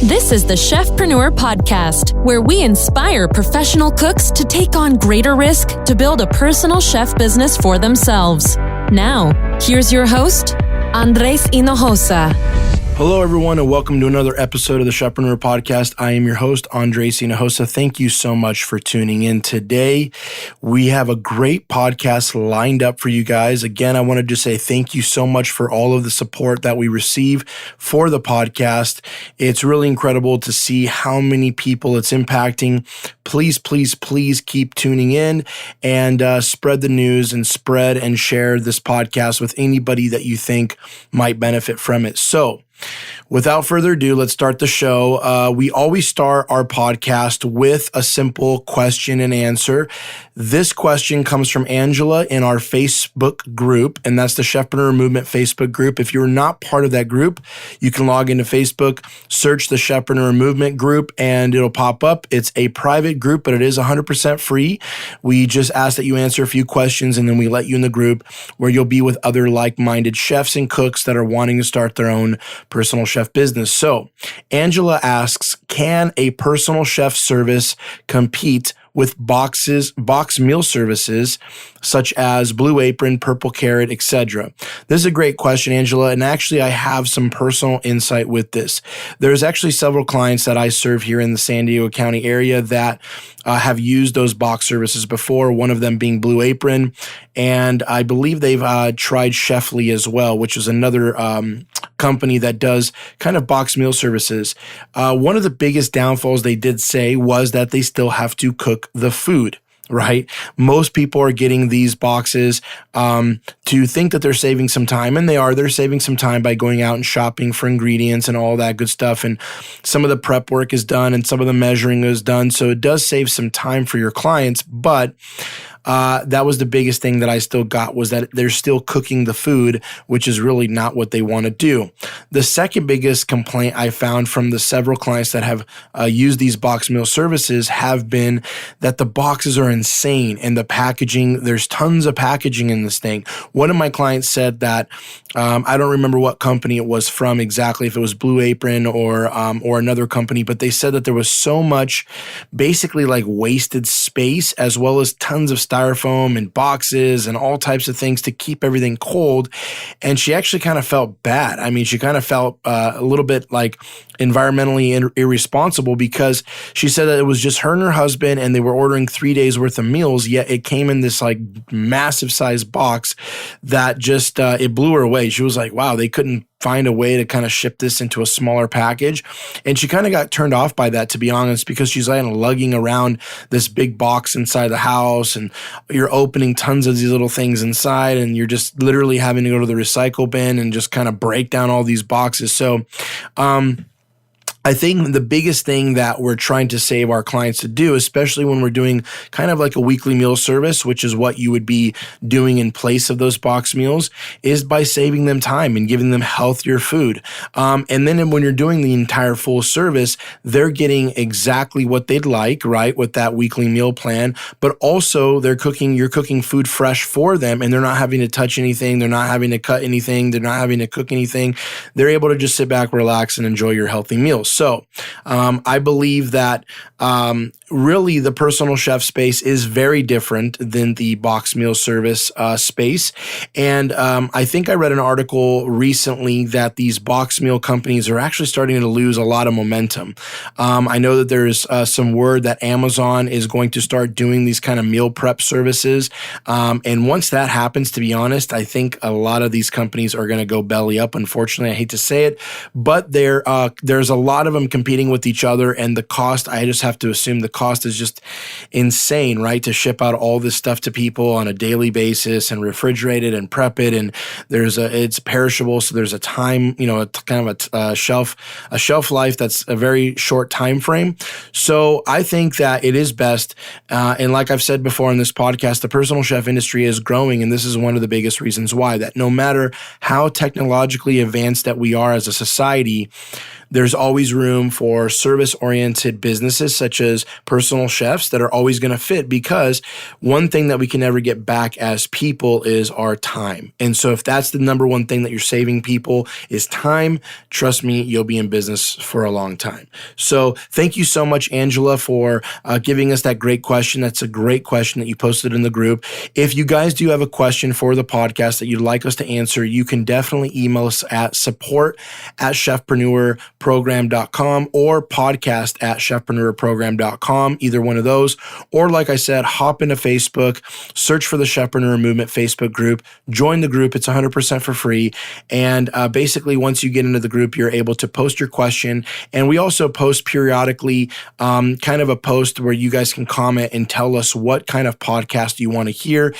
This is the Chefpreneur podcast, where we inspire professional cooks to take on greater risk to build a personal chef business for themselves. Now, here's your host, Andres Hinojosa. Hello, everyone, and welcome to another episode of the Chefpreneur podcast. I am your host, Andres Hinojosa. Thank you so much for tuning in today. We have a great podcast lined up for you guys. Again, I wanted to say thank you so much for all of the support that we receive for the podcast. It's really incredible to see how many people it's impacting. Please, please, please keep tuning in and spread the news and spread and share this podcast with anybody that you think might benefit from it. So, without further ado, let's start the show. We always start our podcast with a simple question and answer. This question comes from Angela in our Facebook group, and that's the Chefpreneur Movement Facebook group. If you're not part of that group, you can log into Facebook, search the Chefpreneur Movement group, and it'll pop up. It's a private group, but it is 100% free. We just ask that you answer a few questions, and then we let you in the group where you'll be with other like-minded chefs and cooks that are wanting to start their own personal chef business. So Angela asks, can a personal chef service compete with box meal services such as Blue Apron, Purple Carrot, etc.? This is a great question, Angela, and actually I have some personal insight with this. There's actually several clients that I serve here in the San Diego County area that have used those box services before, one of them being Blue Apron, and I believe they've tried Chefly as well, which is another company that does kind of box meal services. One of the biggest downfalls they did say was that they still have to cook the food, right? Most people are getting these boxes to think that they're saving some time, and they're saving some time by going out and shopping for ingredients and all that good stuff. And some of the prep work is done and some of the measuring is done. So it does save some time for your clients, but that was the biggest thing that I still got, was that they're still cooking the food, which is really not what they want to do. The second biggest complaint I found from the several clients that have used these box meal services have been that the boxes are insane and the packaging, there's tons of packaging in this thing. One of my clients said that, I don't remember what company it was from exactly, if it was Blue Apron or another company, but they said that there was so much basically like wasted space, as well as tons of styrofoam and boxes and all types of things to keep everything cold. And she actually kind of felt bad. I mean, she kind of felt a little bit like environmentally irresponsible, because she said that it was just her and her husband and they were ordering 3 days worth of meals, yet it came in this like massive size box that just, it blew her away. She was like, wow, they couldn't find a way to kind of ship this into a smaller package. And she kind of got turned off by that, to be honest, because she's like lugging around this big box inside the house, and you're opening tons of these little things inside, and you're just literally having to go to the recycle bin and just kind of break down all these boxes. So, I think the biggest thing that we're trying to save our clients to do, especially when we're doing kind of like a weekly meal service, which is what you would be doing in place of those box meals, is by saving them time and giving them healthier food. And then when you're doing the entire full service, they're getting exactly what they'd like, right, with that weekly meal plan, but also you're cooking food fresh for them, and they're not having to touch anything. They're not having to cut anything. They're not having to cook anything. They're able to just sit back, relax, and enjoy your healthy meals. So I believe that really the personal chef space is very different than the box meal service space. And I think I read an article recently that these box meal companies are actually starting to lose a lot of momentum. I know that there's some word that Amazon is going to start doing these kind of meal prep services. And once that happens, to be honest, I think a lot of these companies are going to go belly up. Unfortunately, I hate to say it, but there's a lot of them competing with each other, and the cost, I just have to assume the cost is just insane, right? To ship out all this stuff to people on a daily basis and refrigerate it and prep it, and it's perishable, so there's a time, a shelf life that's a very short time frame. So I think that it is best, and like I've said before in this podcast, the personal chef industry is growing, and this is one of the biggest reasons why, that no matter how technologically advanced that we are as a society, There's always room for service-oriented businesses such as personal chefs that are always going to fit, because one thing that we can never get back as people is our time. And so if that's the number one thing that you're saving people is time, trust me, you'll be in business for a long time. So thank you so much, Angela, for giving us that great question. That's a great question that you posted in the group. If you guys do have a question for the podcast that you'd like us to answer, you can definitely email us at support@chefpreneurprogram.com or podcast@chefpreneurprogram.com, either one of those. Or like I said, hop into Facebook, search for the Chefpreneur Movement Facebook group, join the group. It's 100% for free. And basically, once you get into the group, you're able to post your question. And we also post periodically kind of a post where you guys can comment and tell us what kind of podcast you want to hear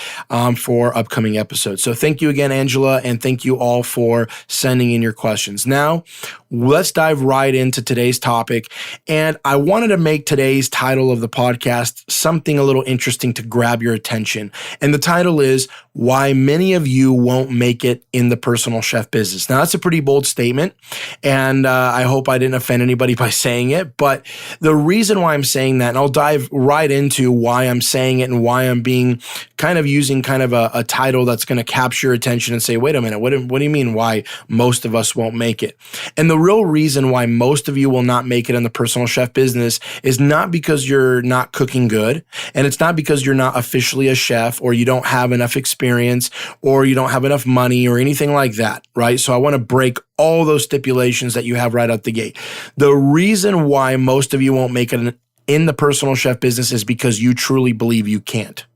for upcoming episodes. So thank you again, Angela, and thank you all for sending in your questions. Now, let's dive right into today's topic. And I wanted to make today's title of the podcast something a little interesting to grab your attention. And the title is Why Many of You Won't Make It in the Personal Chef Business. Now, that's a pretty bold statement, and I hope I didn't offend anybody by saying it. But the reason why I'm saying that, and I'll dive right into why I'm saying it and why I'm being kind of using kind of a title that's going to capture your attention and say, wait a minute, what do you mean why most of us won't make it? And the real reason why most of you will not make it in the personal chef business is not because you're not cooking good, and it's not because you're not officially a chef or you don't have enough experience or you don't have enough money or anything like that, right? So I want to break all those stipulations that you have right out the gate. The reason why most of you won't make it in the personal chef business is because you truly believe you can't.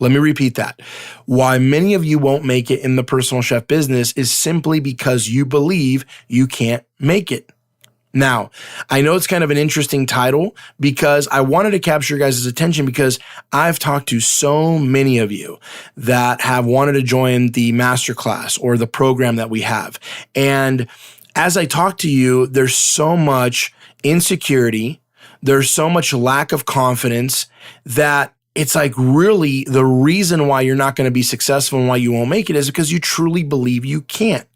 Let me repeat that. Why many of you won't make it in the personal chef business is simply because you believe you can't make it. Now, I know it's kind of an interesting title because I wanted to capture your guys' attention because I've talked to so many of you that have wanted to join the masterclass or the program that we have. And as I talk to you, there's so much insecurity, there's so much lack of confidence that it's like really the reason why you're not going to be successful and why you won't make it is because you truly believe you can't.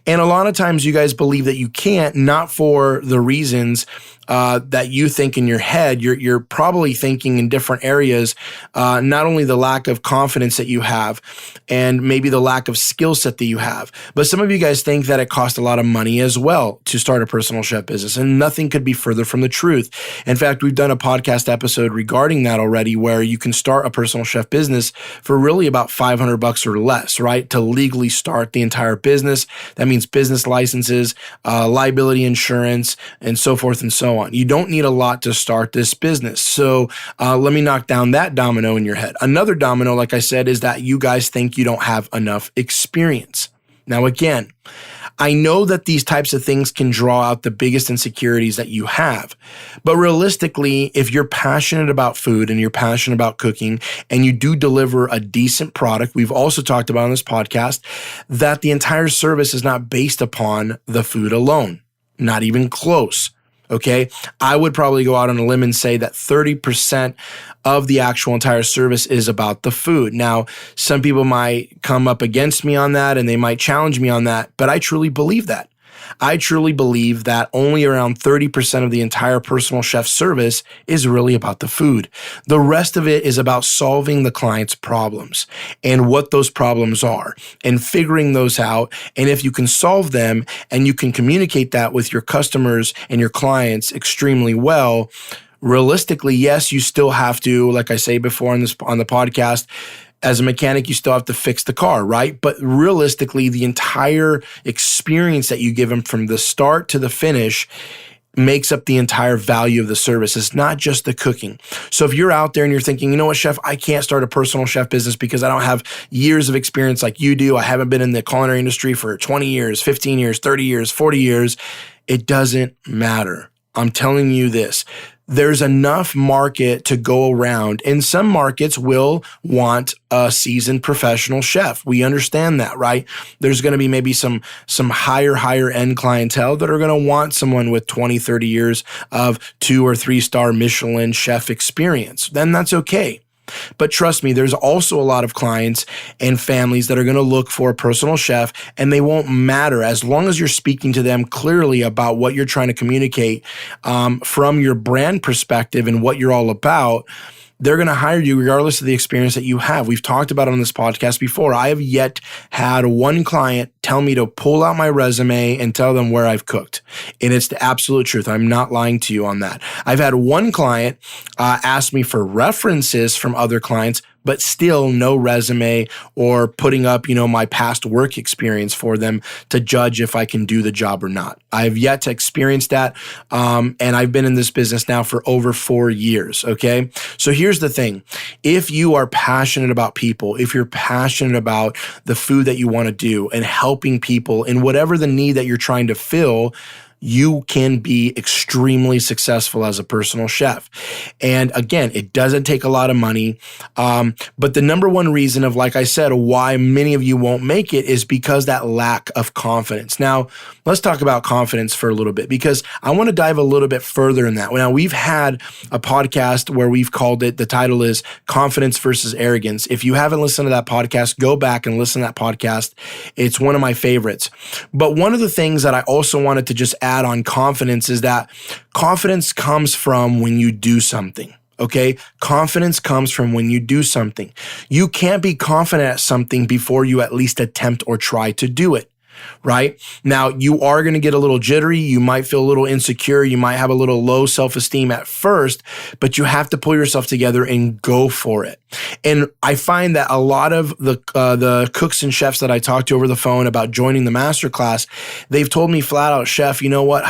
And a lot of times you guys believe that you can't, not for the reasons that you think in your head. You're probably thinking in different areas, not only the lack of confidence that you have and maybe the lack of skill set that you have, but some of you guys think that it costs a lot of money as well to start a personal chef business, and nothing could be further from the truth. In fact, we've done a podcast episode regarding that already where you can start a personal chef business for really about $500 or less, right? To legally start the entire business. That means business licenses, liability insurance, and so forth and so on. You don't need a lot to start this business. So let me knock down that domino in your head. Another domino, like I said, is that you guys think you don't have enough experience. Now, again, I know that these types of things can draw out the biggest insecurities that you have. But realistically, if you're passionate about food and you're passionate about cooking and you do deliver a decent product, we've also talked about on this podcast that the entire service is not based upon the food alone, not even close. Okay, I would probably go out on a limb and say that 30% of the actual entire service is about the food. Now, some people might come up against me on that and they might challenge me on that, but I truly believe that. I truly believe that only around 30% of the entire personal chef service is really about the food. The rest of it is about solving the client's problems and what those problems are and figuring those out. And if you can solve them and you can communicate that with your customers and your clients extremely well, realistically, yes, you still have to, like I say before on the podcast, as a mechanic, you still have to fix the car, right? But realistically, the entire experience that you give them from the start to the finish makes up the entire value of the service. It's not just the cooking. So if you're out there and you're thinking, you know what, chef, I can't start a personal chef business because I don't have years of experience like you do. I haven't been in the culinary industry for 20 years, 15 years, 30 years, 40 years. It doesn't matter. I'm telling you this. There's enough market to go around, and some markets will want a seasoned professional chef. We understand that, right? There's going to be maybe some higher end clientele that are going to want someone with 20, 30 years of 2 or 3 star Michelin chef experience. Then that's okay. But trust me, there's also a lot of clients and families that are going to look for a personal chef, and they won't matter as long as you're speaking to them clearly about what you're trying to communicate from your brand perspective and what you're all about. They're going to hire you regardless of the experience that you have. We've talked about it on this podcast before. I have yet had one client tell me to pull out my resume and tell them where I've cooked. And it's the absolute truth. I'm not lying to you on that. I've had one client ask me for references from other clients, but still no resume or putting up, my past work experience for them to judge if I can do the job or not. I have yet to experience that. And I've been in this business now for over 4 years. Okay. So here's the thing. If you are passionate about people, if you're passionate about the food that you want to do and helping people in whatever the need that you're trying to fill, you can be extremely successful as a personal chef. And again, it doesn't take a lot of money. But the number one reason of, like I said, why many of you won't make it is because that lack of confidence. Now, let's talk about confidence for a little bit, because I want to dive a little bit further in that. Now, we've had a podcast where we've called it, the title is Confidence versus Arrogance. If you haven't listened to that podcast, go back and listen to that podcast. It's one of my favorites. But one of the things that I also wanted to just add on confidence is that confidence comes from when you do something. Okay. Confidence comes from when you do something. You can't be confident at something before you at least attempt or try to do it. Right? Now, you are going to get a little jittery. You might feel a little insecure. You might have a little low self-esteem at first, but you have to pull yourself together and go for it. And I find that a lot of the cooks and chefs that I talk to over the phone about joining the masterclass, they've told me flat out, Chef, you know what?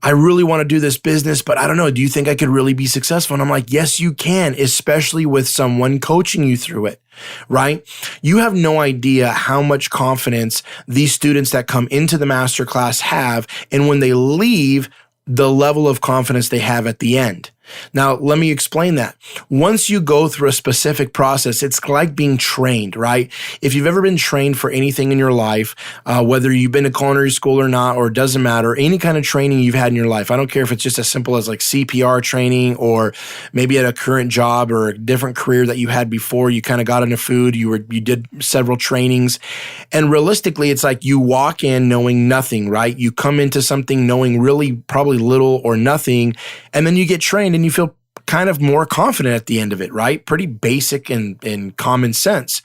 I really want to do this business, but I don't know. Do you think I could really be successful? And I'm like, yes, you can, especially with someone coaching you through it, right? You have no idea how much confidence these students that come into the masterclass have. And when they leave, the level of confidence they have at the end. Now, let me explain that. Once you go through a specific process, it's like being trained, right? If you've ever been trained for anything in your life, whether you've been to culinary school or not, or it doesn't matter, any kind of training you've had in your life, I don't care if it's just as simple as like CPR training, or maybe at a current job or a different career that you had before, you kind of got into food, you did several trainings. And realistically, it's like you walk in knowing nothing, right? You come into something knowing really probably little or nothing, and then you get trained and you feel kind of more confident at the end of it, right? Pretty basic and common sense.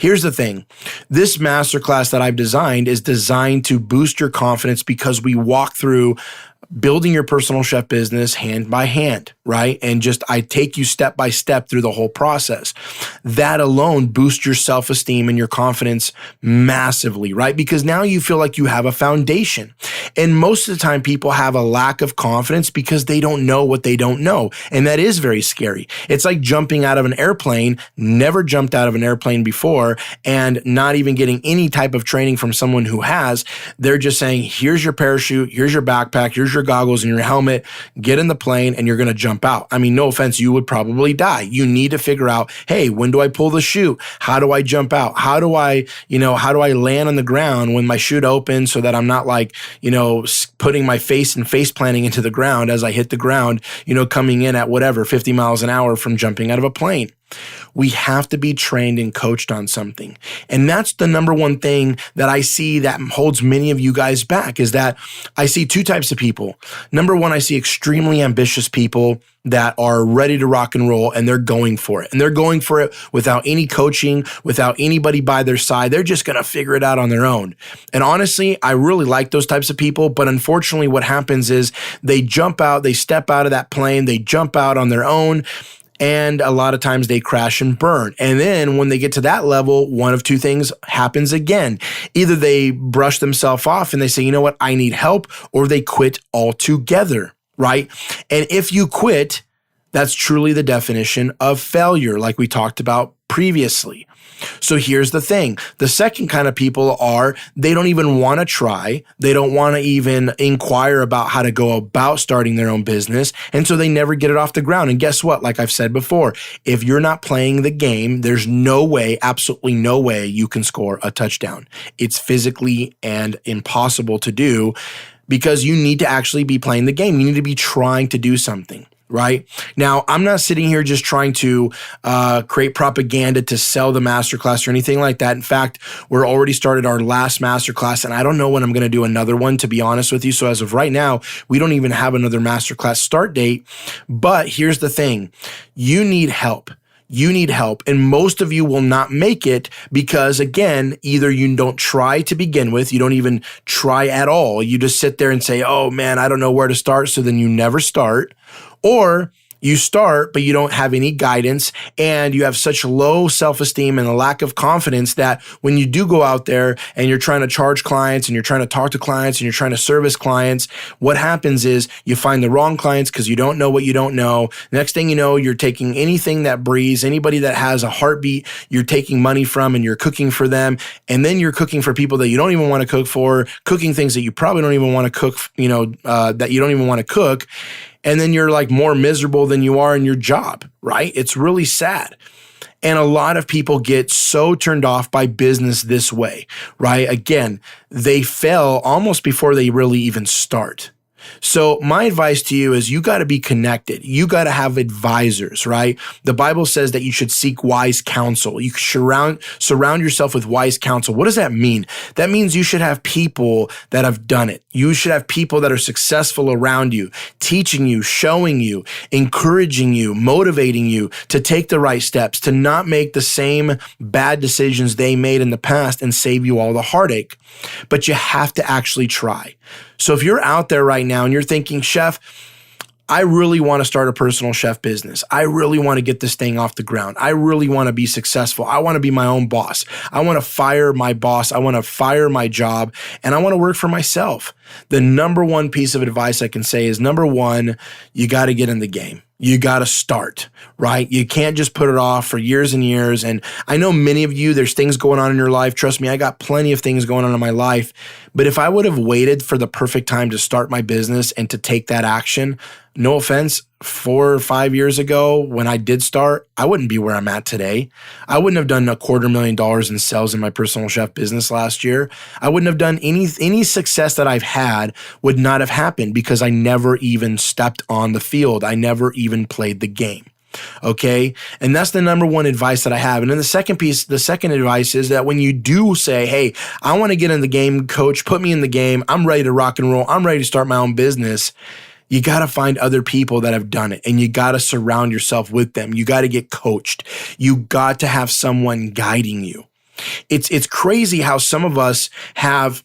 Here's the thing. This masterclass that I've designed is designed to boost your confidence because we walk through building your personal chef business hand by hand, right? And I take you step by step through the whole process. That alone boosts your self-esteem and your confidence massively, right? Because now you feel like you have a foundation. And most of the time people have a lack of confidence because they don't know what they don't know. And that is very scary. It's like jumping out of an airplane, never jumped out of an airplane before, and not even getting any type of training from someone who has. They're just saying, here's your parachute, here's your backpack, here's your goggles and your helmet, get in the plane and you're going to jump out. I mean, no offense, you would probably die. You need to figure out, hey, when do I pull the chute? How do I jump out? How do I land on the ground when my chute opens so that I'm not putting my face and face planting into the ground as I hit the ground, coming in at 50 miles an hour from jumping out of a plane. We have to be trained and coached on something. And that's the number one thing that I see that holds many of you guys back, is that I see two types of people. Number one, I see extremely ambitious people that are ready to rock and roll, and they're going for it. And they're going for it without any coaching, without anybody by their side. They're just going to figure it out on their own. And honestly, I really like those types of people. But unfortunately, what happens is they jump out, they step out of that plane, they jump out on their own. And a lot of times they crash and burn. And then when they get to that level, one of two things happens again. Either they brush themselves off and they say, you know what, I need help, or they quit altogether, right? And if you quit, that's truly the definition of failure, like we talked about previously. So here's the thing. The second kind of people they don't even want to try. They don't want to even inquire about how to go about starting their own business. And so they never get it off the ground. And guess what? Like I've said before, if you're not playing the game, there's no way, absolutely no way you can score a touchdown. It's physically and impossible to do because you need to actually be playing the game. You need to be trying to do something. right? Now, I'm not sitting here just trying to create propaganda to sell the masterclass or anything like that. In fact, we're already started our last masterclass, and I don't know when I'm going to do another one, to be honest with you. So as of right now, we don't even have another masterclass start date. But here's the thing. You need help. You need help. And most of you will not make it because, again, either you don't try to begin with, you don't even try at all. You just sit there and say, oh man, I don't know where to start. So then you never start. Or you start, but you don't have any guidance and you have such low self-esteem and a lack of confidence that when you do go out there and you're trying to charge clients and you're trying to talk to clients and you're trying to service clients, what happens is you find the wrong clients because you don't know what you don't know. Next thing you know, you're taking anything that breathes, anybody that has a heartbeat, you're taking money from and you're cooking for them. And then you're cooking for people that you don't even want to cook for, cooking things that you probably don't even want to cook, that you don't even want to cook. And then you're like more miserable than you are in your job, right? It's really sad. And a lot of people get so turned off by business this way, right? Again, they fail almost before they really even start. So my advice to you is you got to be connected. You got to have advisors, right? The Bible says that you should seek wise counsel. You should surround yourself with wise counsel. What does that mean? That means you should have people that have done it. You should have people that are successful around you, teaching you, showing you, encouraging you, motivating you to take the right steps, to not make the same bad decisions they made in the past and save you all the heartache. But you have to actually try. So if you're out there right now and you're thinking, Chef, I really want to start a personal chef business. I really want to get this thing off the ground. I really want to be successful. I want to be my own boss. I want to fire my boss. I want to fire my job and I want to work for myself. The number one piece of advice I can say is number one, you got to get in the game. You got to start, right? You can't just put it off for years and years. And I know many of you, there's things going on in your life. Trust me, I got plenty of things going on in my life. But if I would have waited for the perfect time to start my business and to take that action, no offense, 4 or 5 years ago when I did start, I wouldn't be where I'm at today. I wouldn't have done $250,000 in sales in my personal chef business last year. I wouldn't have done any success that I've had would not have happened because I never even stepped on the field. I never even played the game. Okay. And that's the number one advice that I have. And then the second advice is that when you do say, hey, I want to get in the game, coach, put me in the game. I'm ready to rock and roll. I'm ready to start my own business. You got to find other people that have done it and you got to surround yourself with them. You got to get coached. You got to have someone guiding you. It's crazy how some of us have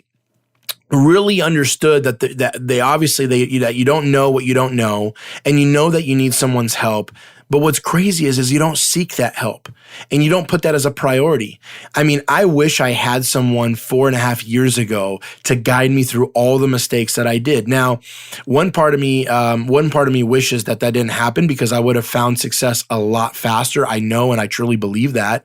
really understood that that you don't know what you don't know, and you know that you need someone's help. But what's crazy is you don't seek that help and you don't put that as a priority. I mean, I wish I had someone 4.5 years ago to guide me through all the mistakes that I did. Now, one part of me wishes that didn't happen because I would have found success a lot faster. I know, and I truly believe that.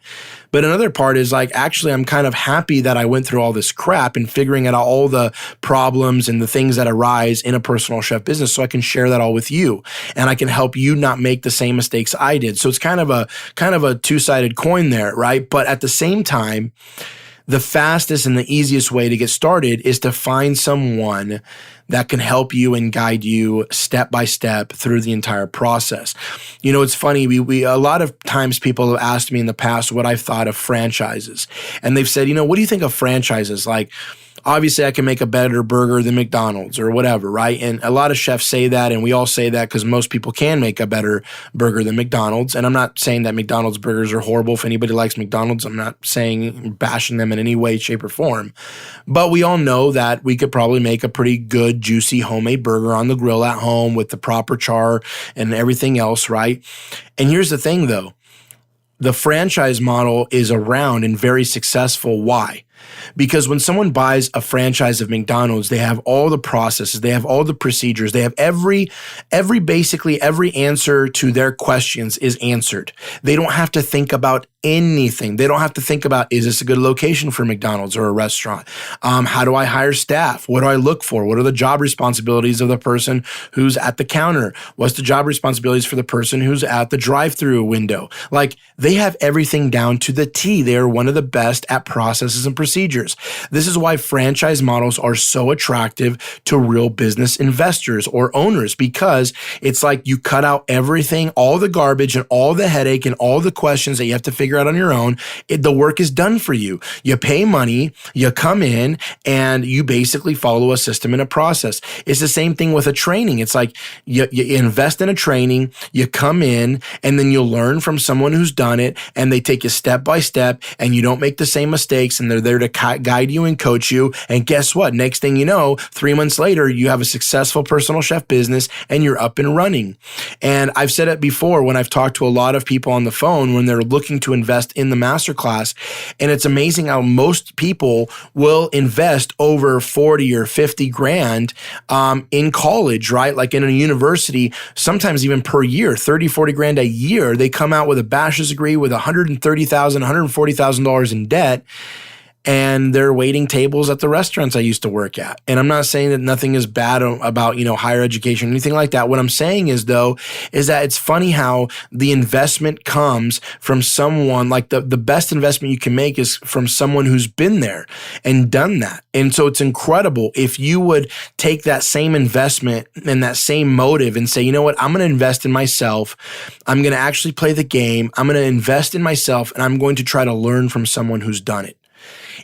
But another part is like, actually, I'm kind of happy that I went through all this crap and figuring out all the problems and the things that arise in a personal chef business so I can share that all with you and I can help you not make the same mistakes I did. So it's kind of a two-sided coin there, right? But at the same time, the fastest and the easiest way to get started is to find someone that can help you and guide you step by step through the entire process. You know, it's funny. We a lot of times people have asked me in the past what I've thought of franchises. And they've said, what do you think of franchises? Like, obviously I can make a better burger than McDonald's or whatever, right? And a lot of chefs say that, and we all say that because most people can make a better burger than McDonald's. And I'm not saying that McDonald's burgers are horrible. If anybody likes McDonald's, I'm not bashing them in any way, shape, or form. But we all know that we could probably make a pretty good, juicy homemade burger on the grill at home with the proper char and everything else, right? And here's the thing though. The franchise model is around and very successful. Why? Because when someone buys a franchise of McDonald's, they have all the processes, they have all the procedures, they have basically every answer to their questions is answered. They don't have to think about anything. They don't have to think about, is this a good location for McDonald's or a restaurant? How do I hire staff? What do I look for? What are the job responsibilities of the person who's at the counter? What's the job responsibilities for the person who's at the drive-through window? Like, they have everything down to the T. They are one of the best at processes and procedures. procedures. This is why franchise models are so attractive to real business investors or owners, because it's like you cut out everything, all the garbage and all the headache and all the questions that you have to figure out on your own. The work is done for you. You pay money, you come in, and you basically follow a system and a process. It's the same thing with a training. It's like you invest in a training, you come in, and then you'll learn from someone who's done it, and they take you step by step, and you don't make the same mistakes, and they're there to guide you and coach you. And guess what? Next thing you know, 3 months later, you have a successful personal chef business and you're up and running. And I've said it before when I've talked to a lot of people on the phone when they're looking to invest in the masterclass. And it's amazing how most people will invest over 40 or 50 grand in college, right? Like in a university, sometimes even per year, 30, 40 grand a year. They come out with a bachelor's degree with $130,000, $140,000 in debt. And they're waiting tables at the restaurants I used to work at. And I'm not saying that nothing is bad about, higher education or anything like that. What I'm saying is though, is that it's funny how the investment comes from someone, like the best investment you can make is from someone who's been there and done that. And so it's incredible if you would take that same investment and that same motive and say, you know what, I'm going to invest in myself. I'm going to actually play the game. I'm going to invest in myself, and I'm going to try to learn from someone who's done it.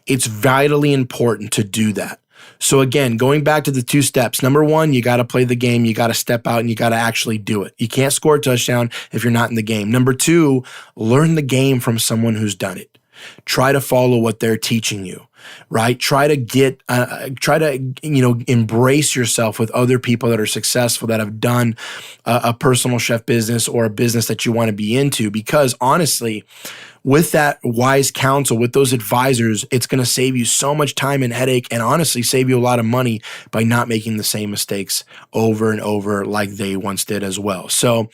It's vitally important to do that. So again, going back to the 2 steps. Number 1, you got to play the game. You got to step out and you got to actually do it. You can't score a touchdown if you're not in the game. Number 2, learn the game from someone who's done it. Try to follow what they're teaching you, right? Try to embrace yourself with other people that are successful, that have done a personal chef business or a business that you want to be into, because honestly, with that wise counsel, with those advisors, it's going to save you so much time and headache, and honestly save you a lot of money by not making the same mistakes over and over like they once did as well. So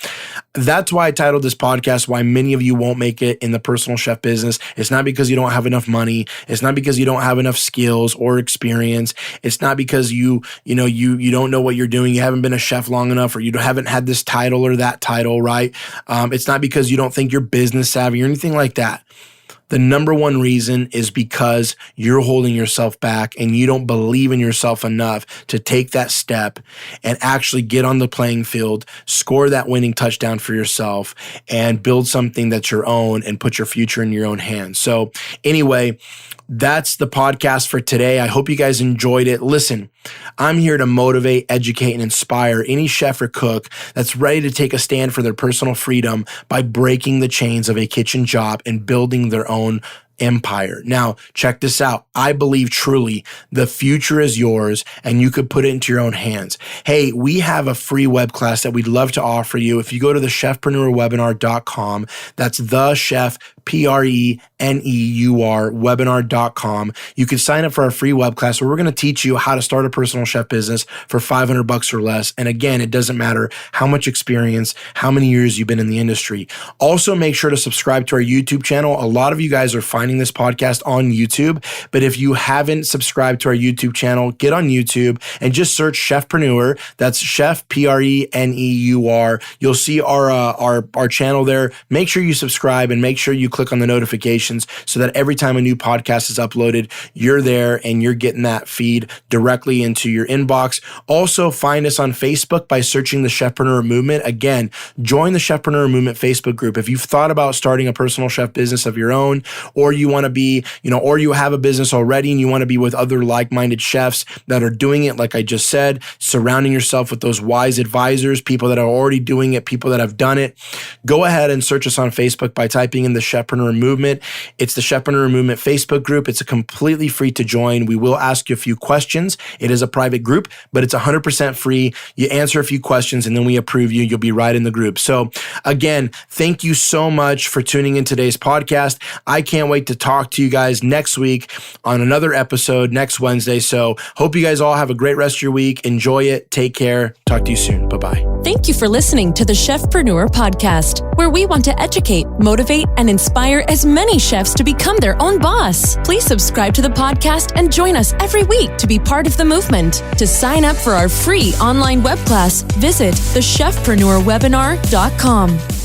that's why I titled this podcast, Why Many of You Won't Make It in the Personal Chef Business. It's not because you don't have enough money. It's not because you don't have enough skills or experience. It's not because you don't know what you're doing. You haven't been a chef long enough, or you haven't had this title or that title, right? It's not because you don't think you're business savvy or anything like that. The number one reason is because you're holding yourself back and you don't believe in yourself enough to take that step and actually get on the playing field, score that winning touchdown for yourself, and build something that's your own and put your future in your own hands. So anyway, that's the podcast for today. I hope you guys enjoyed it. Listen, I'm here to motivate, educate, and inspire any chef or cook that's ready to take a stand for their personal freedom by breaking the chains of a kitchen job and building their own empire. Now, check this out. I believe truly the future is yours and you could put it into your own hands. Hey, we have a free web class that we'd love to offer you. If you go to the chefpreneurwebinar.com, that's the chef, Preneur, webinar.com. You can sign up for our free web class where we're going to teach you how to start a personal chef business for $500 or less. And again, it doesn't matter how much experience, how many years you've been in the industry. Also, make sure to subscribe to our YouTube channel. A lot of you guys are finding this podcast on YouTube, but if you haven't subscribed to our YouTube channel, get on YouTube and just search Chefpreneur. That's Chef, Preneur. You'll see our channel there. Make sure you subscribe and make sure you click on the notifications so that every time a new podcast is uploaded, you're there and you're getting that feed directly into your inbox. Also, find us on Facebook by searching the Chefpreneur Movement. Again, join the Chefpreneur Movement Facebook group. If you've thought about starting a personal chef business of your own, or you want to be, or you have a business already and you want to be with other like-minded chefs that are doing it, like I just said, surrounding yourself with those wise advisors, people that are already doing it, people that have done it, go ahead and search us on Facebook by typing in the Chefpreneur Movement. It's the Chefpreneur Movement Facebook group. It's completely free to join. We will ask you a few questions. It is a private group, but it's 100% free. You answer a few questions and then we approve you. You'll be right in the group. So again, thank you so much for tuning in today's podcast. I can't wait to talk to you guys next week on another episode next Wednesday. So hope you guys all have a great rest of your week. Enjoy it. Take care. Talk to you soon. Bye-bye. Thank you for listening to the Chefpreneur podcast, where we want to educate, motivate, and inspire as many chefs to become their own boss. Please subscribe to the podcast and join us every week to be part of the movement. To sign up for our free online web class, visit thechefpreneurwebinar.com.